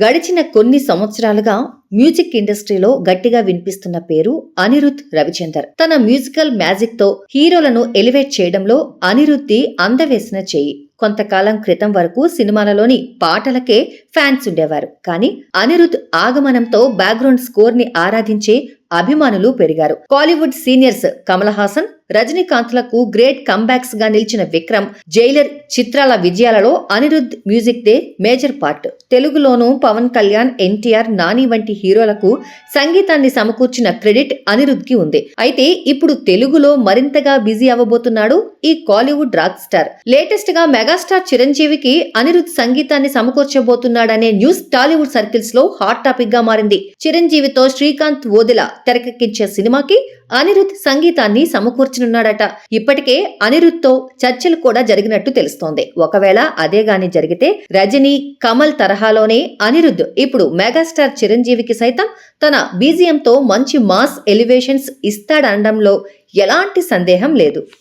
గడిచిన కొన్ని సంవత్సరాలుగా మ్యూజిక్ ఇండస్ట్రీలో గట్టిగా వినిపిస్తున్న పేరు అనిరుద్ రవిచందర్. తన మ్యూజికల్ మ్యాజిక్ తో హీరోలను ఎలివేట్ చేయడంలో అనిరుద్ది అందవేసిన చెయ్యి. కొంతకాలం క్రితం వరకు సినిమాలలోని పాటలకే ఫ్యాన్స్ ఉండేవారు. కానీ అనిరుద్ ఆగమనంతో బ్యాక్గ్రౌండ్ స్కోర్ ని ఆరాధించే అభిమానులు పెరిగారు. కాలీవుడ్ సీనియర్స్ కమల్ హాసన్, రజనీకాంత్లకు గ్రేట్ కంబ్యాక్స్ గా నిలిచిన విక్రమ్, జైలర్ చిత్రాల విజయాలలో అనిరుద్ మ్యూజిక్ దే మేజర్ పార్ట్. తెలుగులోనూ పవన్ కళ్యాణ్, ఎన్టీఆర్, నాని వంటి హీరోలకు సంగీతాన్ని సమకూర్చిన క్రెడిట్ అనిరుద్ కి ఉంది. అయితే ఇప్పుడు తెలుగులో మరింతగా బిజీ అవ్వబోతున్నాడు ఈ కాలీవుడ్ రాక్ స్టార్. లేటెస్ట్ గా మెగాస్టార్ చిరంజీవికి అనిరుద్ సంగీతాన్ని సమకూర్చబోతున్నాడనే న్యూస్ టాలీవుడ్ సర్కిల్స్ లో హాట్ టాపిక్ గా మారింది. చిరంజీవితో శ్రీకాంత్ ఓదెల తెరకెక్కించే సినిమాకి అనిరుద్ సంగీతాన్ని సమకూర్చనున్నాడట. ఇప్పటికే అనిరుద్ తో చర్చలు కూడా జరిగినట్టు తెలుస్తోంది. ఒకవేళ అదే గాని జరిగితే రజనీ, కమల్ తరహాలోనే అనిరుద్ ఇప్పుడు మెగాస్టార్ చిరంజీవికి సైతం తన బీజిఎంతో మంచి మాస్ ఎలివేషన్స్ ఇస్తాడనడంలో ఎలాంటి సందేహం లేదు.